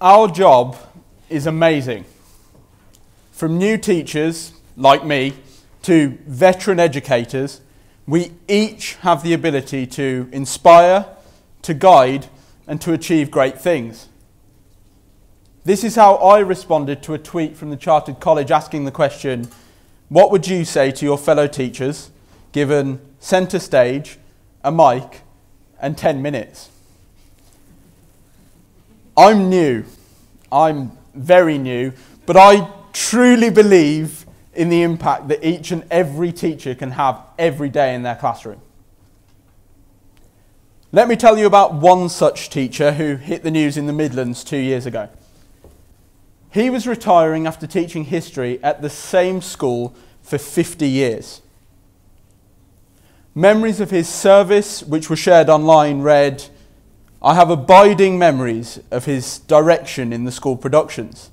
Our job is amazing. From new teachers, like me, to veteran educators, we each have the ability to inspire, to guide, and to achieve great things. This is how I responded to a tweet from the Chartered College asking the question, what would you say to your fellow teachers given centre stage, a mic, and 10 minutes? I'm new. I'm very new, but I truly believe in the impact that each and every teacher can have every day in their classroom. Let me tell you about one such teacher who hit the news in the Midlands 2 years ago. He was retiring after teaching history at the same school for 50 years. Memories of his service, which were shared online, read, "I have abiding memories of his direction in the school productions.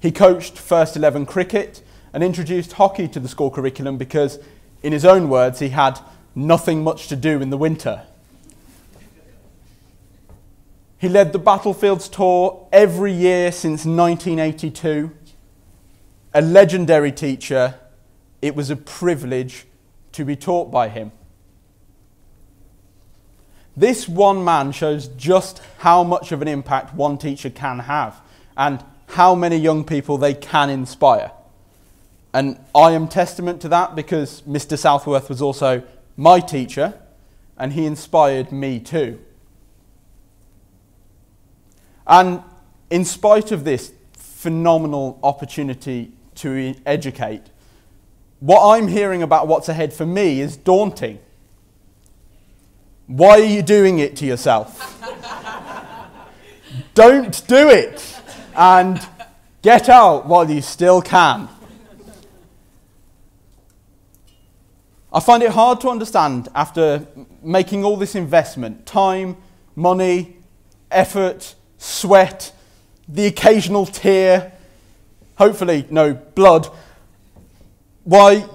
He coached first 11 cricket and introduced hockey to the school curriculum because, in his own words, he had nothing much to do in the winter. He led the Battlefields tour every year since 1982. A legendary teacher, it was a privilege to be taught by him." This one man shows just how much of an impact one teacher can have and how many young people they can inspire. And I am testament to that because Mr. Southworth was also my teacher and he inspired me too. And in spite of this phenomenal opportunity to educate, what I'm hearing about what's ahead for me is daunting. Why are you doing it to yourself? Don't do it, and get out while you still can. I find it hard to understand after making all this investment, time, money, effort, sweat, the occasional tear, hopefully no blood, why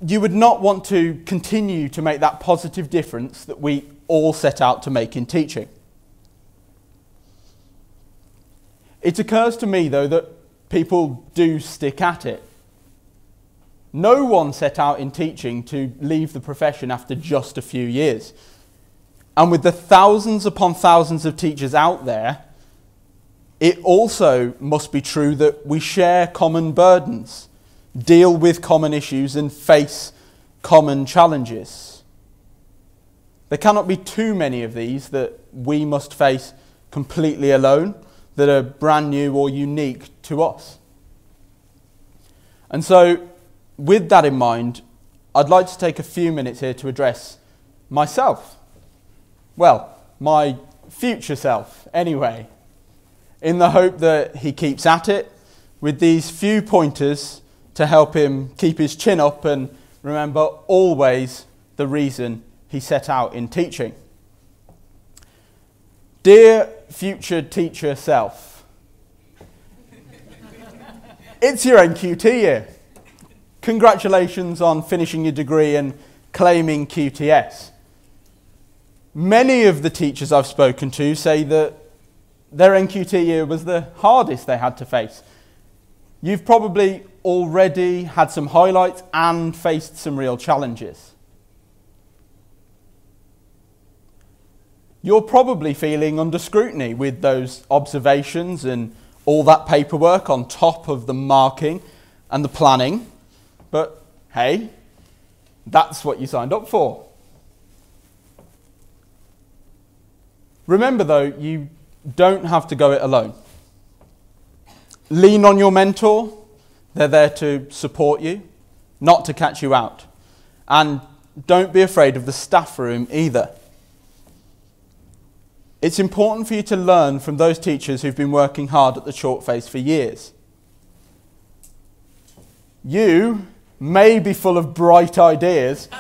you would not want to continue to make that positive difference that we all set out to make in teaching. It occurs to me, though, that people do stick at it. No one set out in teaching to leave the profession after just a few years. And with the thousands upon thousands of teachers out there, it also must be true that we share common burdens, deal with common issues, and face common challenges. There cannot be too many of these that we must face completely alone, that are brand new or unique to us. And so, with that in mind, I'd like to take a few minutes here to address myself. Well, my future self, anyway, in the hope that he keeps at it with these few pointers to help him keep his chin up and remember always the reason he set out in teaching. Dear future teacher self, it's your NQT year. Congratulations on finishing your degree and claiming QTS. Many of the teachers I've spoken to say that their NQT year was the hardest they had to face. You've probably already had some highlights and faced some real challenges. You're probably feeling under scrutiny with those observations and all that paperwork on top of the marking and the planning. But hey, that's what you signed up for. Remember though, you don't have to go it alone. Lean on your mentor. They're there to support you, not to catch you out. And don't be afraid of the staff room either. It's important for you to learn from those teachers who've been working hard at the chalk face for years. You may be full of bright ideas,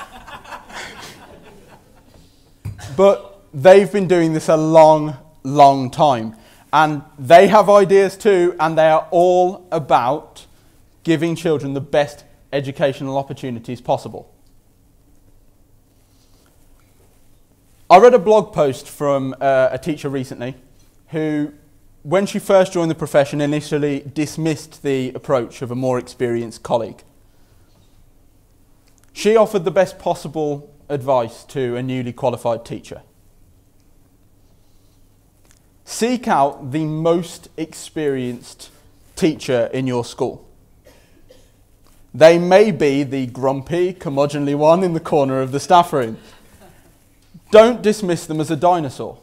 but they've been doing this a long, long time. And they have ideas too, and they are all about giving children the best educational opportunities possible. I read a blog post from a teacher recently who when she first joined the profession, initially dismissed the approach of a more experienced colleague. She offered the best possible advice to a newly qualified teacher. Seek out the most experienced teacher in your school. They may be the grumpy, curmudgeonly one in the corner of the staff room. Don't dismiss them as a dinosaur.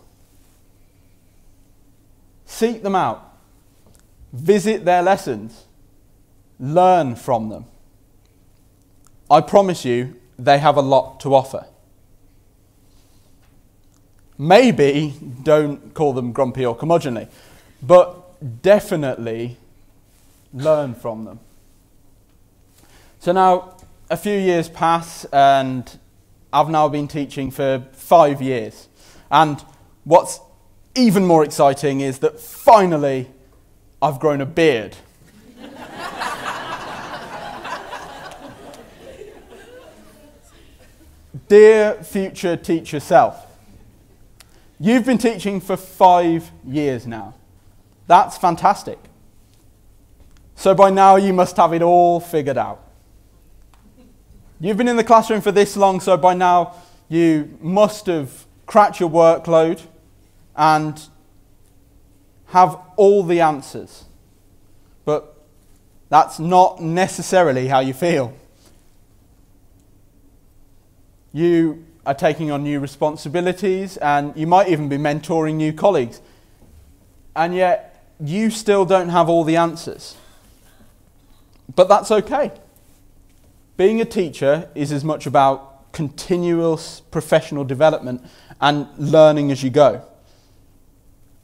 Seek them out. Visit their lessons. Learn from them. I promise you, they have a lot to offer. Maybe don't call them grumpy or curmudgeonly, but definitely learn from them. So now, a few years pass and I've now been teaching for 5 years. And what's even more exciting is that finally I've grown a beard. Dear future teacher self, you've been teaching for 5 years now. That's fantastic. So by now you must have it all figured out. You've been in the classroom for this long, so by now you must have cracked your workload and have all the answers. But that's not necessarily how you feel. You are taking on new responsibilities and you might even be mentoring new colleagues. And yet you still don't have all the answers. But that's okay. Being a teacher is as much about continuous professional development and learning as you go.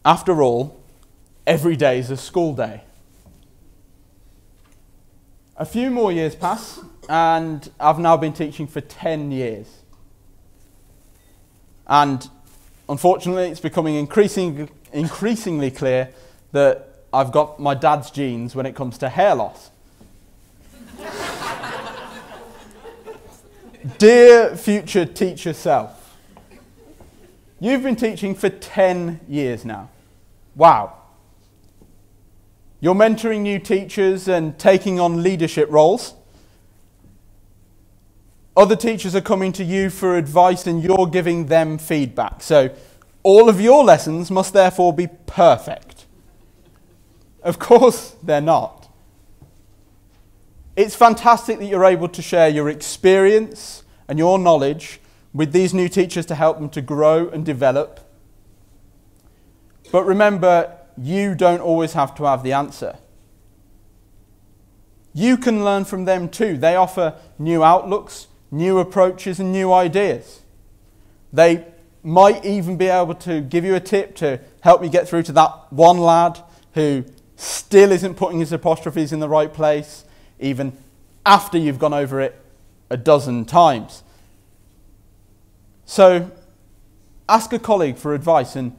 After all, every day is a school day. A few more years pass, and I've now been teaching for 10 years. And unfortunately, it's becoming increasingly clear that I've got my dad's genes when it comes to hair loss. Dear future teacher self, you've been teaching for 10 years now. Wow. You're mentoring new teachers and taking on leadership roles. Other teachers are coming to you for advice and you're giving them feedback. So all of your lessons must therefore be perfect. Of course they're not. It's fantastic that you're able to share your experience and your knowledge with these new teachers to help them to grow and develop. But remember, you don't always have to have the answer. You can learn from them too. They offer new outlooks, new approaches and new ideas. They might even be able to give you a tip to help you get through to that one lad who still isn't putting his apostrophes in the right place, even after you've gone over it a dozen times. So ask a colleague for advice and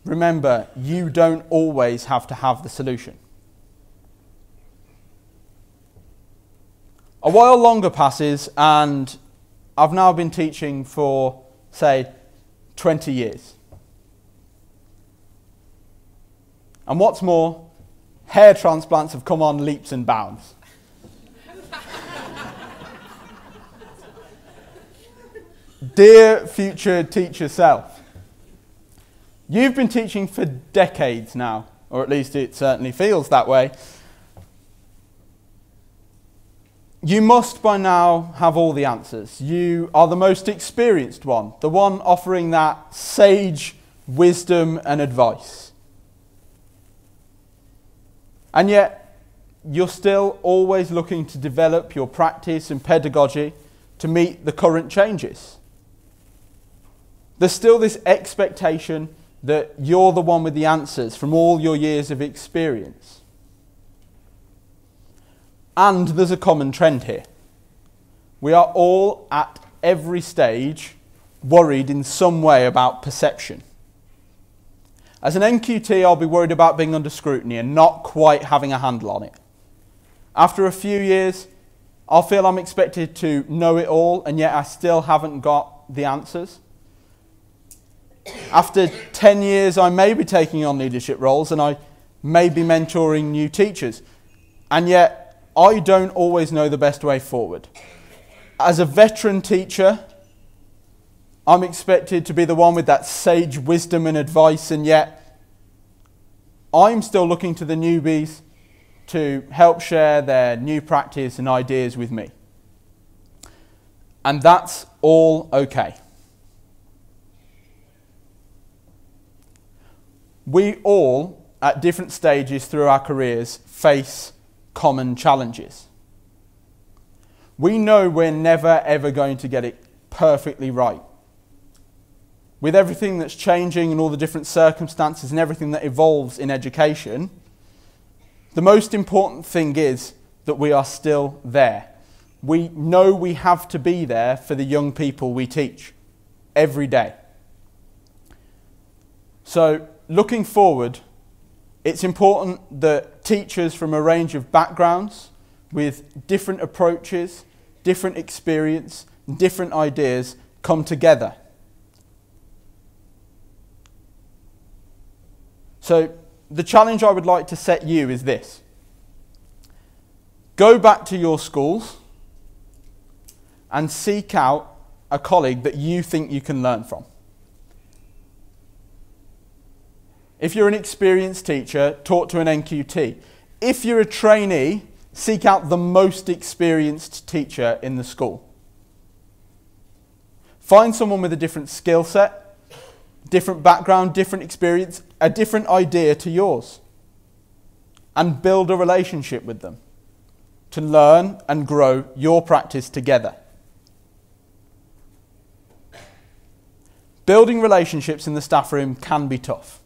remember, you don't always have to have the solution. A while longer passes and I've now been teaching for, say, 20 years. And what's more, hair transplants have come on leaps and bounds. Dear future teacher self, you've been teaching for decades now, or at least it certainly feels that way. You must by now have all the answers. You are the most experienced one, the one offering that sage wisdom and advice. And yet, you're still always looking to develop your practice and pedagogy to meet the current changes. There's still this expectation that you're the one with the answers from all your years of experience. And there's a common trend here. We are all at every stage worried in some way about perception. As an NQT, I'll be worried about being under scrutiny and not quite having a handle on it. After a few years, I'll feel I'm expected to know it all, and yet I still haven't got the answers. After 10 years, I may be taking on leadership roles, and I maybe mentoring new teachers. And yet, I don't always know the best way forward. As a veteran teacher, I'm expected to be the one with that sage wisdom and advice, and yet I'm still looking to the newbies to help share their new practice and ideas with me. And that's all okay. We all, at different stages through our careers, face common challenges. We know we're never ever going to get it perfectly right. With everything that's changing and all the different circumstances and everything that evolves in education, the most important thing is that we are still there. We know we have to be there for the young people we teach every day. So, looking forward, it's important that teachers from a range of backgrounds with different approaches, different experience, different ideas come together. So the challenge I would like to set you is this. Go back to your schools and seek out a colleague that you think you can learn from. If you're an experienced teacher, talk to an NQT. If you're a trainee, seek out the most experienced teacher in the school. Find someone with a different skill set, different background, different experience, a different idea to yours, and build a relationship with them to learn and grow your practice together. Building relationships in the staff room can be tough.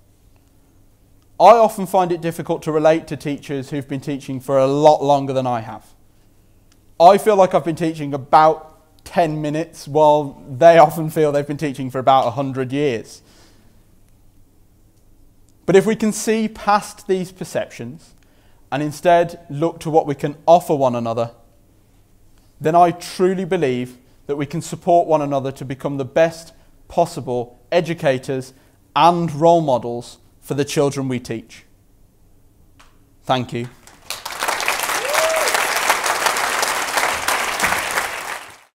I often find it difficult to relate to teachers who've been teaching for a lot longer than I have. I feel like I've been teaching about 10 minutes, while they often feel they've been teaching for about 100 years. But if we can see past these perceptions and instead look to what we can offer one another, then I truly believe that we can support one another to become the best possible educators and role models for the children we teach. Thank you.